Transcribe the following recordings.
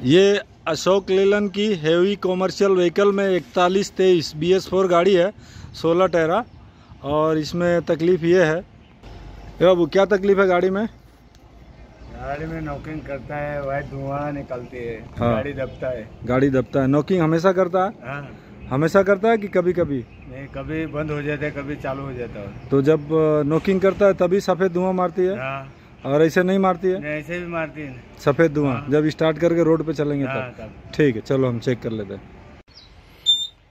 ये अशोक लेलैंड की heavy commercial vehicle में 4123 BS4 गाड़ी है, 16 टायरा। और इसमें तकलीफ़ ये है बाबू, क्या तकलीफ़ है गाड़ी में? गाड़ी में नॉकिंग करता है, वाइट धुआं निकलती है। हाँ। गाड़ी दबता है। गाड़ी दबता है। नॉकिंग हमेशा करता है? हाँ। हमेशा करता है कि कभी कभी? नहीं, कभी बंद हो जाता है, कभी चालू हो जाता है। तो जब नॉकिंग करता है तभी सफ़ेद धुआं मारती है? हाँ। और ऐसे नहीं मारती है? नहीं, ऐसे भी मारती है सफ़ेद धुआं। हाँ। जब स्टार्ट करके रोड पे चलेंगे हाँ, तब? तब। ठीक है, चलो हम चेक कर लेते हैं।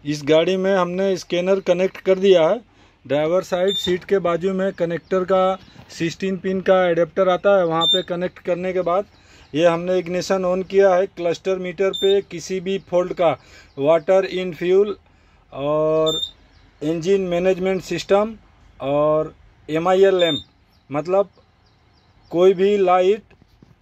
इस गाड़ी में हमने स्कैनर कनेक्ट कर दिया है। ड्राइवर साइड सीट के बाजू में कनेक्टर का 16 पिन का एडेप्टर आता है, वहाँ पे कनेक्ट करने के बाद ये हमने इग्निशन ऑन किया है। क्लस्टर मीटर पे किसी भी फॉल्ट का वाटर इन फ्यूल और इंजन मैनेजमेंट सिस्टम और MIL लैम्प, मतलब कोई भी लाइट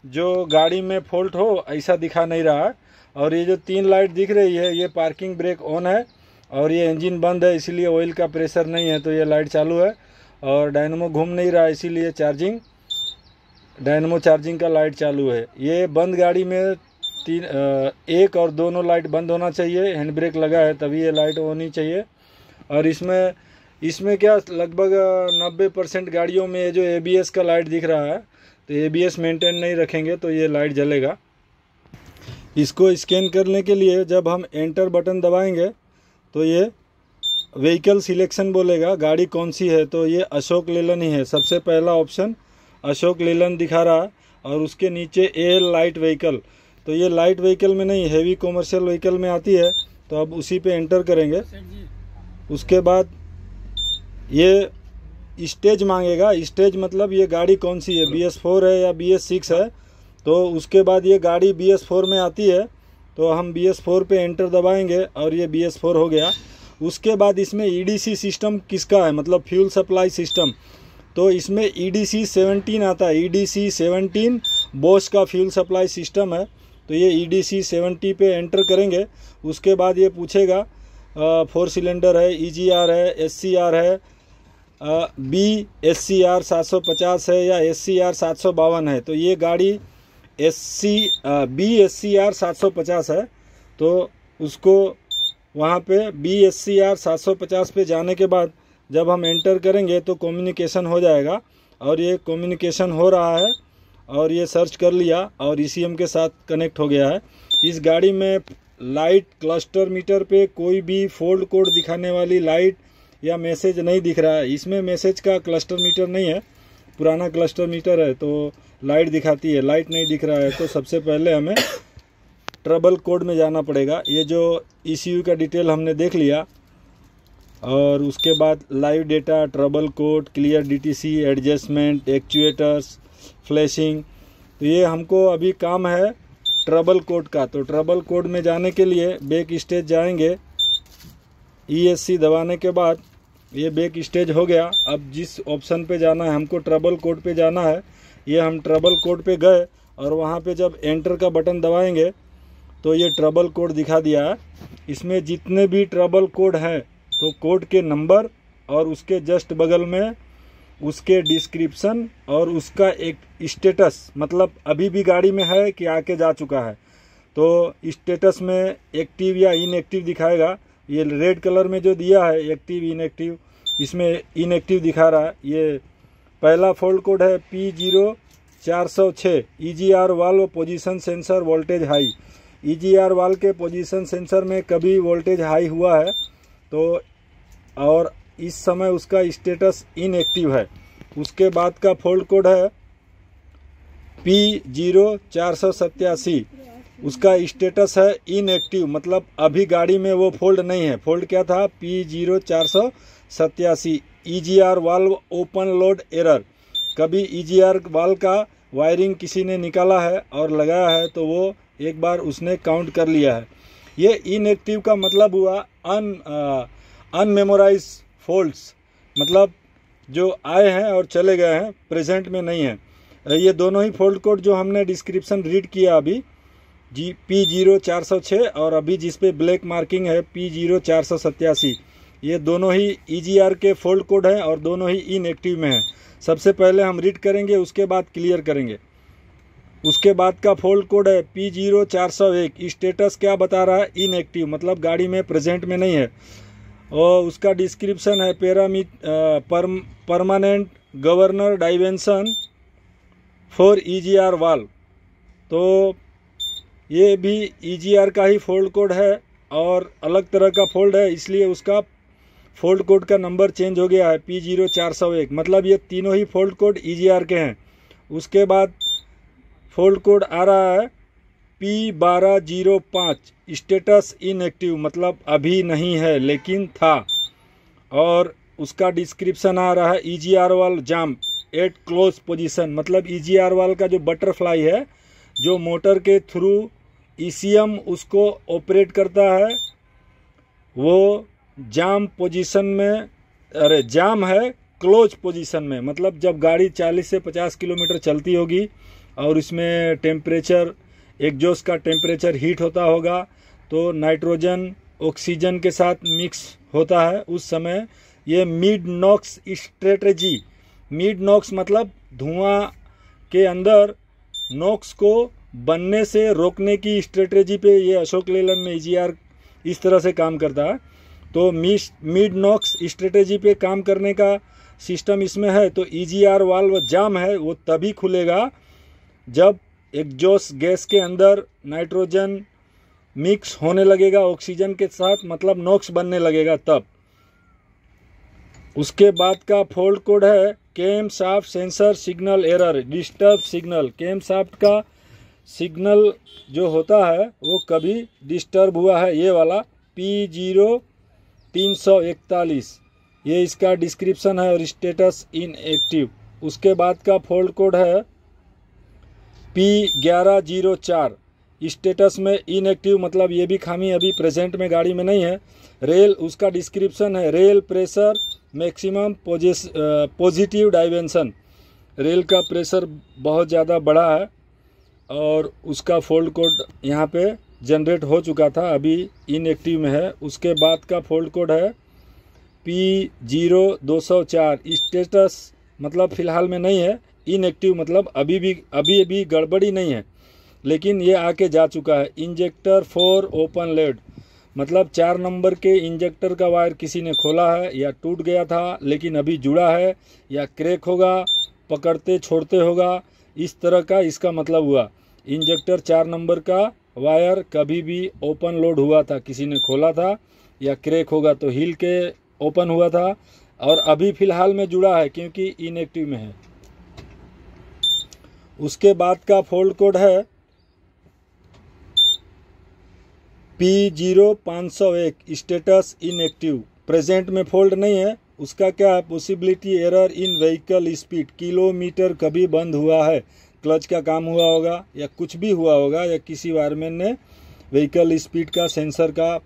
जो गाड़ी में फॉल्ट हो ऐसा दिखा नहीं रहा है। और ये जो 3 लाइट दिख रही है, ये पार्किंग ब्रेक ऑन है और ये इंजन बंद है, इसीलिए ऑयल का प्रेशर नहीं है, तो ये लाइट चालू है। और डायनमो घूम नहीं रहा है, इसीलिए डायनमो चार्जिंग का लाइट चालू है। ये बंद गाड़ी में एक और दोनों लाइट बंद होना चाहिए। हैंड ब्रेक लगा है तभी ये लाइट होनी चाहिए। और इसमें क्या लगभग 90% गाड़ियों में ये जो ABS का लाइट दिख रहा है, तो ABS मेंटेन नहीं रखेंगे तो ये लाइट जलेगा। इसको स्कैन करने के लिए जब हम एंटर बटन दबाएंगे तो ये व्हीकल सिलेक्शन बोलेगा, गाड़ी कौन सी है, तो ये अशोक लेलैंड ही है। सबसे पहला ऑप्शन अशोक लेलैंड दिखा रहा है और उसके नीचे AL लाइट व्हीकल, तो ये लाइट व्हीकल में नहीं, हेवी कॉमर्शियल व्हीकल में आती है। तो अब उसी पे एंटर करेंगे। उसके बाद ये स्टेज मांगेगा। स्टेज मतलब ये गाड़ी कौन सी है, BS4 है या BS6 है। तो उसके बाद ये गाड़ी BS4 में आती है, तो हम BS4 पे एंटर दबाएंगे और ये BS4 हो गया। उसके बाद इसमें EDC सिस्टम किसका है, मतलब फ्यूल सप्लाई सिस्टम, तो इसमें EDC 17 आता है। EDC 17 बोश का फ्यूल सप्लाई सिस्टम है, तो ये EDC 70 पे एंटर करेंगे। उसके बाद ये पूछेगा 4 सिलेंडर है, EGR है, SCR है, BSCR 750 है या SCR 752 है। तो ये गाड़ी BSCR 750 है, तो उसको वहाँ पे BSCR 750 पे जाने के बाद जब हम एंटर करेंगे तो कम्युनिकेशन हो जाएगा। और ये कम्युनिकेशन हो रहा है और ये सर्च कर लिया और ECM के साथ कनेक्ट हो गया है। इस गाड़ी में लाइट क्लस्टर मीटर पे कोई भी फॉल्ट कोड दिखाने वाली लाइट या मैसेज नहीं दिख रहा है। इसमें मैसेज का क्लस्टर मीटर नहीं है, पुराना क्लस्टर मीटर है, तो लाइट दिखाती है, लाइट नहीं दिख रहा है। तो सबसे पहले हमें ट्रबल कोड में जाना पड़ेगा। ये जो ECU का डिटेल हमने देख लिया और उसके बाद live data, trouble code, clear DTC, adjustment, actuators, flashing, तो ये हमको अभी काम है ट्रबल कोड का। तो ट्रबल कोड में जाने के लिए बैक स्टेज जाएंगे। ESC दबाने के बाद ये बैक स्टेज हो गया। अब जिस ऑप्शन पे जाना है, हमको ट्रबल कोड पे जाना है, ये हम ट्रबल कोड पे गए और वहाँ पे जब एंटर का बटन दबाएंगे तो ये ट्रबल कोड दिखा दिया है। इसमें जितने भी ट्रबल कोड हैं, तो कोड के नंबर और उसके जस्ट बगल में उसके डिस्क्रिप्शन और उसका एक स्टेटस, मतलब अभी भी गाड़ी में है कि आके जा चुका है। तो स्टेटस में एक्टिव या इनएक्टिव दिखाएगा। ये रेड कलर में जो दिया है एक्टिव इनएक्टिव, इसमें इनएक्टिव दिखा रहा है। ये पहला फॉल्ट कोड है P0406 EGR valve position sensor voltage high. EGR valve के पोजीशन सेंसर में कभी वोल्टेज हाई हुआ है तो, और इस समय उसका स्टेटस इनएक्टिव है। उसके बाद का फॉल्ट कोड है P0487, उसका स्टेटस है इनएक्टिव, मतलब अभी गाड़ी में वो फॉल्ट नहीं है। फॉल्ट क्या था, P0487 EGR valve open load error. कभी EGR वाल्व का वायरिंग किसी ने निकाला है और लगाया है तो वो एक बार उसने काउंट कर लिया है। ये इनएक्टिव का मतलब हुआ अनमेमोराइज फॉल्ट्स, मतलब जो आए हैं और चले गए हैं, प्रेजेंट में नहीं है। ये दोनों ही फॉल्ट कोड जो हमने डिस्क्रिप्शन रीड किया अभी, P0406 और अभी जिस पे ब्लैक मार्किंग है P0487, ये दोनों ही EGR के फॉल्ट कोड हैं और दोनों ही इनएक्टिव में हैं। सबसे पहले हम रीड करेंगे, उसके बाद क्लियर करेंगे। उसके बाद का फॉल्ट कोड है P0401। स्टेटस क्या बता रहा है? इनएक्टिव, मतलब गाड़ी में प्रेजेंट में नहीं है। और उसका डिस्क्रिप्शन है permanent governor dimension for EGR valve. तो ये भी EGR का ही फॉल्ट कोड है और अलग तरह का फॉल्ट है, इसलिए उसका फॉल्ट कोड का नंबर चेंज हो गया है P0401। मतलब ये तीनों ही फॉल्ट कोड EGR के हैं। उसके बाद फॉल्ट कोड आ रहा है P1205। स्टेटस इनएक्टिव, मतलब अभी नहीं है लेकिन था। और उसका डिस्क्रिप्शन आ रहा है EGR वाल्व जाम एट क्लोज पोजीशन। मतलब EGR वाल्व का जो बटरफ्लाई है, जो मोटर के थ्रू ECM उसको ऑपरेट करता है, वो जाम पोजीशन में, अरे जाम है क्लोज पोजीशन में। मतलब जब गाड़ी 40 से 50 किलोमीटर चलती होगी और इसमें टेम्परेचर, एग्जॉस्ट का टेम्परेचर हीट होता होगा, तो नाइट्रोजन ऑक्सीजन के साथ मिक्स होता है, उस समय ये मिड नॉक्स स्ट्रेटजी, मिड नॉक्स मतलब धुआं के अंदर नॉक्स को बनने से रोकने की स्ट्रेटजी पे ये अशोक लेलैंड में EGR इस तरह से काम करता है। तो मिड नॉक्स स्ट्रेटजी पे काम करने का सिस्टम इसमें है। तो EGR वाल्व जाम है, वो तभी खुलेगा जब एग्जॉस्ट गैस के अंदर नाइट्रोजन मिक्स होने लगेगा ऑक्सीजन के साथ, मतलब नॉक्स बनने लगेगा तब। उसके बाद का फॉल्ट कोड है camshaft sensor signal error disturb signal. Camshaft का सिग्नल जो होता है वो कभी डिस्टर्ब हुआ है, ये वाला P0341। ये इसका डिस्क्रिप्शन है और स्टेटस इनएक्टिव। उसके बाद का फॉल्ट कोड है P1104। स्टेटस में इनएक्टिव, मतलब ये भी खामी अभी प्रेजेंट में गाड़ी में नहीं है। रेल, उसका डिस्क्रिप्शन है rail pressure maximum positive dimension. Rail का प्रेशर बहुत ज़्यादा बड़ा है और उसका फॉल्ट कोड यहाँ पे जनरेट हो चुका था, अभी इनएक्टिव में है। उसके बाद का फॉल्ट कोड है P0204। स्टेटस मतलब फ़िलहाल में नहीं है, इनएक्टिव मतलब अभी गड़बड़ी नहीं है, लेकिन ये आके जा चुका है। इंजेक्टर फॉर ओपन लेड, मतलब 4 नंबर के इंजेक्टर का वायर किसी ने खोला है या टूट गया था लेकिन अभी जुड़ा है, या क्रैक होगा, पकड़ते छोड़ते होगा, इस तरह का इसका मतलब हुआ। इंजेक्टर 4 नंबर का वायर कभी भी ओपन लोड हुआ था, किसी ने खोला था, या क्रैक होगा तो हिल के ओपन हुआ था, और अभी फ़िलहाल में जुड़ा है क्योंकि इनएक्टिव में है। उसके बाद का फॉल्ट कोड है P0501। स्टेटस इनएक्टिव, प्रेजेंट में फॉल्ट नहीं है। उसका क्या है? Possibility error in vehicle speed, kilometre कभी बंद हुआ है, क्लच का काम हुआ होगा या कुछ भी हुआ होगा, या किसी वायरमैन ने व्हीकल स्पीड का सेंसर का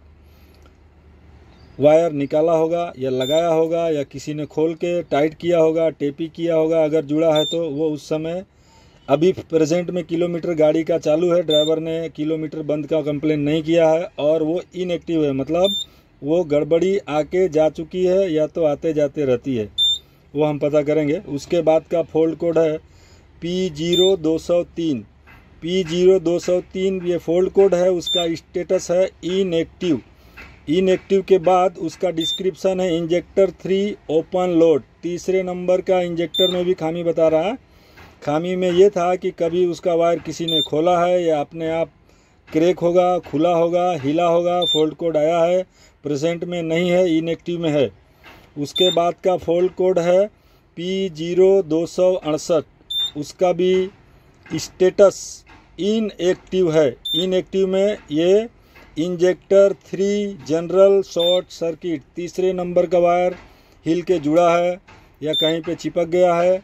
वायर निकाला होगा या लगाया होगा, या किसी ने खोल के टाइट किया होगा, टेपी किया होगा, अगर जुड़ा है तो वो उस समय, अभी प्रेजेंट में किलोमीटर गाड़ी का चालू है, ड्राइवर ने किलोमीटर बंद का कंप्लेन नहीं किया है और वो इनएक्टिव है, मतलब वो गड़बड़ी आके जा चुकी है या तो आते जाते रहती है, वो हम पता करेंगे। उसके बाद का फॉल्ट कोड है P0203। P0203 ये फॉल्ट कोड है, उसका स्टेटस है इनएक्टिव। इनएक्टिव के बाद उसका डिस्क्रिप्शन है इंजेक्टर 3 ओपन लोड। तीसरे नंबर का इंजेक्टर में भी खामी बता रहा है। खामी में ये था कि कभी उसका वायर किसी ने खोला है या अपने आप क्रैक होगा, खुला होगा, हिला होगा, फॉल्ट कोड आया है, प्रेजेंट में नहीं है, इनएक्टिव में है। उसके बाद का फॉल्ट कोड है P0268। उसका भी स्टेटस इनएक्टिव है। इनएक्टिव में ये इंजेक्टर 3 जनरल शॉर्ट सर्किट, तीसरे नंबर का वायर हिल के जुड़ा है या कहीं पे चिपक गया है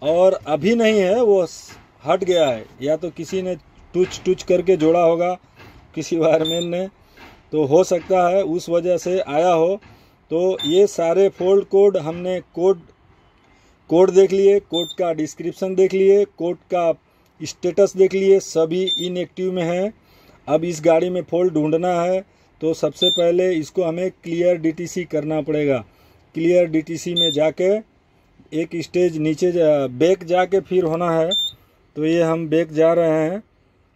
और अभी नहीं है, वो हट गया है, या तो किसी ने टूच करके जोड़ा होगा किसी वायरमैन ने, तो हो सकता है उस वजह से आया हो। तो ये सारे फॉल्ट कोड हमने कोड देख लिए, कोड का डिस्क्रिप्शन देख लिए, कोड का स्टेटस देख लिए, सभी इनएक्टिव में हैं। अब इस गाड़ी में फॉल्ट ढूंढना है तो सबसे पहले इसको हमें क्लियर DTC करना पड़ेगा। क्लियर DTC में जाके एक स्टेज नीचे बैक जाके फिर होना है, तो ये हम बैक जा रहे हैं।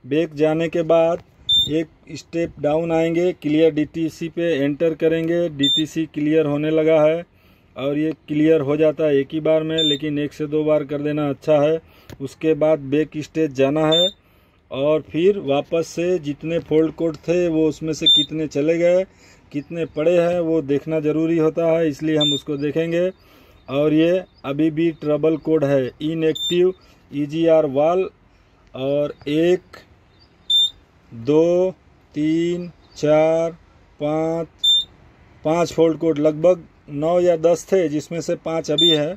बैक जाने के बाद एक स्टेप डाउन आएंगे, क्लियर डीटीसी पे एंटर करेंगे। डीटीसी क्लियर होने लगा है और ये क्लियर हो जाता है एक ही बार में, लेकिन 1 से 2 बार कर देना अच्छा है। उसके बाद बैक स्टेज जाना है और फिर वापस से जितने फोल्ड कोड थे वो उसमें से कितने चले गए, कितने पड़े हैं वो देखना ज़रूरी होता है, इसलिए हम उसको देखेंगे। और ये अभी भी ट्रबल कोड है, इनएक्टिव EGR वाल। और 1 2 3 4 5 फोल्ड कोड, लगभग 9 या 10 थे, जिसमें से 5 अभी है।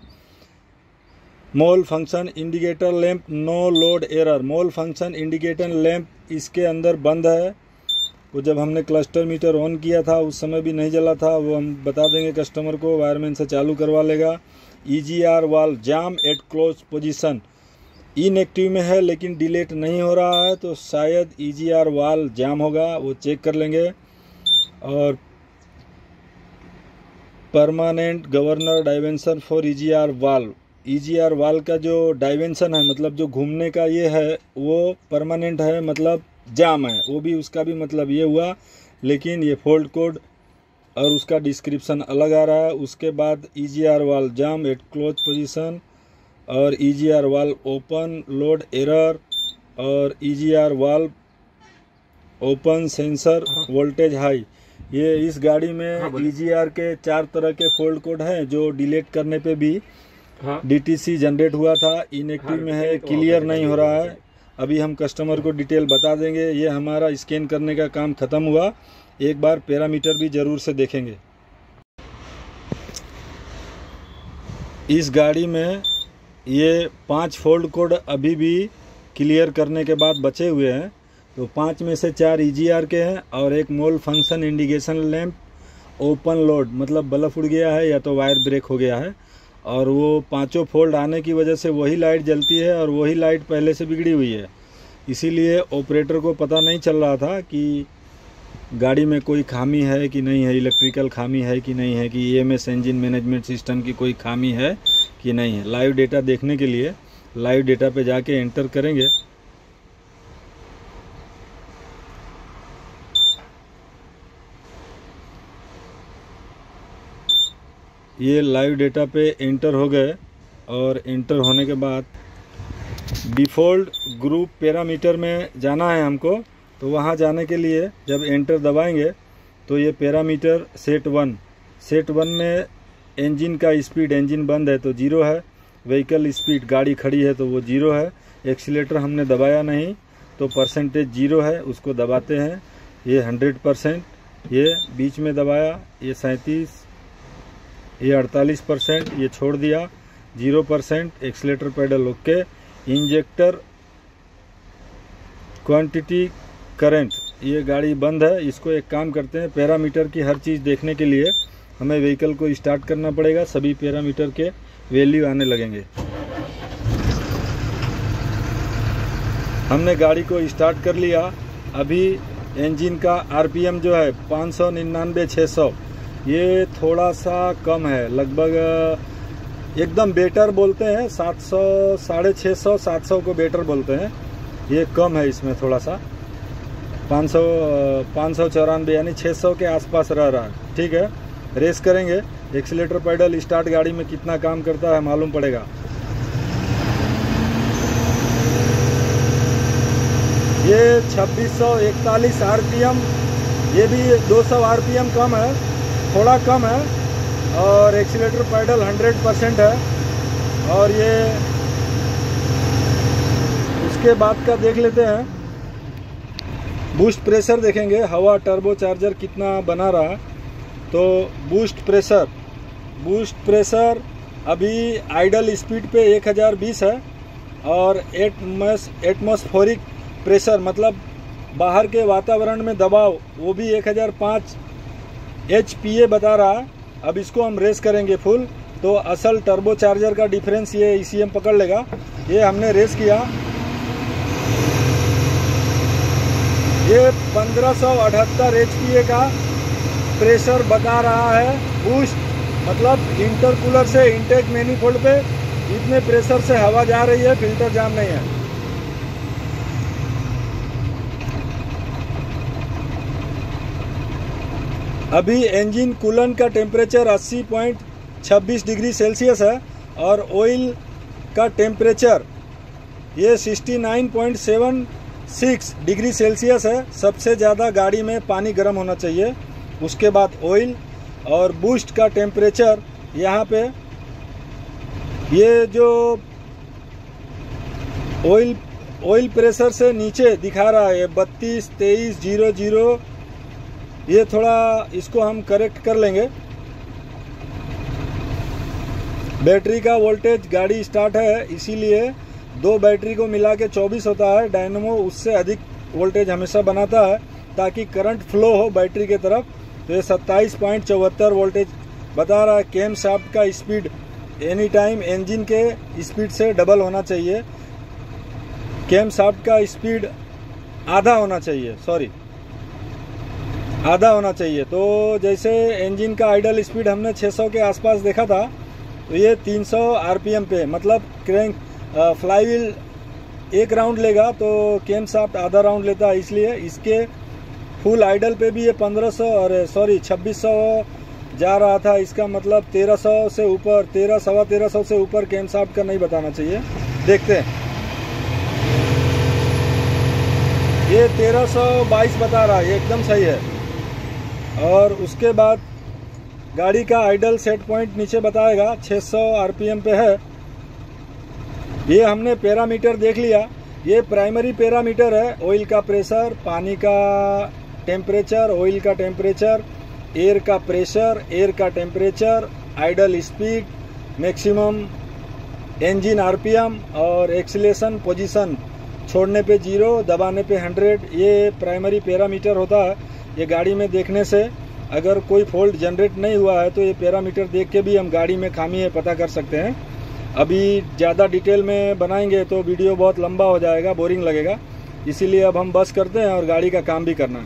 Malfunction indicator lamp no load error. Malfunction indicator lamp इसके अंदर बंद है। वो जब हमने क्लस्टर मीटर ऑन किया था उस समय भी नहीं जला था, वो हम बता देंगे कस्टमर को, वायरमैन से चालू करवा लेगा। EGR वाल जाम एट क्लोज पोजीशन, इनएक्टिव में है लेकिन डिलेट नहीं हो रहा है, तो शायद EGR वाल जाम होगा, वो चेक कर लेंगे। और permanent governor dimension for EGR valve. EGR valve का जो डायमेंशन है, मतलब जो घूमने का ये है, वो परमानेंट है, मतलब जाम है। वो भी, उसका भी मतलब ये हुआ, लेकिन ये फोल्ड कोड और उसका डिस्क्रिप्शन अलग आ रहा है। उसके बाद EGR वाल्व जाम एट क्लोज पोजीशन और EGR valve open load error और EGR valve open sensor voltage high. ये इस गाड़ी में EGR के 4 तरह के फोल्ड कोड हैं, जो डिलीट करने पे भी DTC जनरेट हुआ था। इनएक्टिव में है, क्लियर नहीं हो रहा है। अभी हम कस्टमर को डिटेल बता देंगे। ये हमारा स्कैन करने का काम ख़त्म हुआ, एक बार पैरामीटर भी ज़रूर से देखेंगे। इस गाड़ी में ये 5 फोल्ड कोड अभी भी क्लियर करने के बाद बचे हुए हैं। तो 5 में से 4 EGR के हैं और एक malfunction indication lamp open load, मतलब बल्ब उड़ गया है या तो वायर ब्रेक हो गया है, और वो 5 फोल्ड आने की वजह से वही लाइट जलती है और वही लाइट पहले से बिगड़ी हुई है। इसीलिए ऑपरेटर को पता नहीं चल रहा था कि गाड़ी में कोई खामी है कि नहीं है, इलेक्ट्रिकल खामी है कि नहीं है, कि EMS इंजन मैनेजमेंट सिस्टम की कोई खामी है कि नहीं है। लाइव डेटा देखने के लिए लाइव डेटा पे जाके एंटर करेंगे। ये लाइव डेटा पे एंटर हो गए और एंटर होने के बाद डिफ़ॉल्ट ग्रुप पैरामीटर में जाना है हमको। तो वहाँ जाने के लिए जब एंटर दबाएंगे तो ये पैरामीटर सेट 1 में इंजन का स्पीड, इंजन बंद है तो 0 है। व्हीकल स्पीड, गाड़ी खड़ी है तो वो 0 है। एक्सीलेटर हमने दबाया नहीं तो परसेंटेज 0 है, उसको दबाते हैं। ये 100%, ये बीच में दबाया, ये 37, ये 48%, ये छोड़ दिया, 0%। Accelerator pedal okay. Injector quantity current, ये गाड़ी बंद है। इसको एक काम करते हैं, पैरामीटर की हर चीज़ देखने के लिए हमें व्हीकल को स्टार्ट करना पड़ेगा, सभी पैरामीटर के वैल्यू आने लगेंगे। हमने गाड़ी को स्टार्ट कर लिया। अभी इंजन का RPM जो है 599-600, ये थोड़ा सा कम है, लगभग एकदम बेटर बोलते हैं 700, 650, 700 को बेटर बोलते हैं। ये कम है, इसमें थोड़ा सा 594 यानी 600 के आसपास रह रहा है। ठीक है, रेस करेंगे। एक्सीलेटर पेडल स्टार्ट गाड़ी में कितना काम करता है मालूम पड़ेगा। ये 2641 RPM, ये भी 200 RPM कम है, थोड़ा कम है। और एक्सीलेटर पेडल 100% है। और ये उसके बाद का देख लेते हैं, बूस्ट प्रेशर देखेंगे, हवा टर्बो चार्जर कितना बना रहा। तो बूस्ट प्रेशर अभी आइडल स्पीड पे 1020 है और एटमॉस्फेरिक प्रेशर, मतलब बाहर के वातावरण में दबाव, वो भी 1005 HPA बता रहा है। अब इसको हम रेस करेंगे फुल, तो असल टर्बो चार्जर का डिफरेंस ये ECM पकड़ लेगा। ये हमने रेस किया, ये 1578 HPA का प्रेशर बता रहा है। बूस्ट मतलब इंटरकूलर से इनटेक मैनिफोल्ड पे इतने प्रेशर से हवा जा रही है, फिल्टर जाम नहीं है। अभी इंजन कूलेंट का टेम्परेचर 80.26 डिग्री सेल्सियस है और ऑयल का टेम्परेचर ये 69.76 डिग्री सेल्सियस है। सबसे ज़्यादा गाड़ी में पानी गर्म होना चाहिए, उसके बाद ऑयल और बूस्ट का टेम्परेचर यहाँ पे ये जो ऑयल प्रेशर से नीचे दिखा रहा है 32, 23, 00, ये थोड़ा इसको हम करेक्ट कर लेंगे। बैटरी का वोल्टेज गाड़ी स्टार्ट है इसीलिए 2 बैटरी को मिला के 24 होता है। डायनेमो उससे अधिक वोल्टेज हमेशा बनाता है ताकि करंट फ्लो हो बैटरी के तरफ। तो ये 27.74 वोल्टेज बता रहा है। कैम शाफ्ट का स्पीड एनी टाइम इंजन के स्पीड से डबल होना चाहिए। कैम शाफ्ट का स्पीड आधा होना चाहिए, आधा होना चाहिए। तो जैसे इंजन का आइडल स्पीड हमने 600 के आसपास देखा था, तो ये 300 आरपीएम पे, मतलब क्रैंक फ्लाईव्हील 1 राउंड लेगा तो कैम शाफ्ट आधा राउंड लेता है। इसलिए इसके फुल आइडल पे भी ये 2600 जा रहा था। इसका मतलब 1300 से ऊपर, 1300 से ऊपर कैम शाफ्ट का नहीं बताना चाहिए। देखते हैं, ये 1322 बता रहा है, ये एकदम सही है। और उसके बाद गाड़ी का आइडल सेट पॉइंट नीचे बताएगा 600 आरपीएम पे है। ये हमने पैरामीटर देख लिया। ये प्राइमरी पैरामीटर है, ऑयल का प्रेशर, पानी का टेम्परेचर, ऑयल का टेम्परेचर, एयर का प्रेशर, एयर का temperature, idle speed, maximum engine RPM और एक्सीलरेशन पोजीशन, छोड़ने पे 0, दबाने पे 100। ये प्राइमरी पैरामीटर होता है। ये गाड़ी में देखने से अगर कोई फॉल्ट जनरेट नहीं हुआ है तो ये पैरामीटर देख के भी हम गाड़ी में खामी है पता कर सकते हैं। अभी ज़्यादा डिटेल में बनाएंगे तो वीडियो बहुत लंबा हो जाएगा, बोरिंग लगेगा। इसीलिए अब हम बस करते हैं और गाड़ी का काम भी करना है।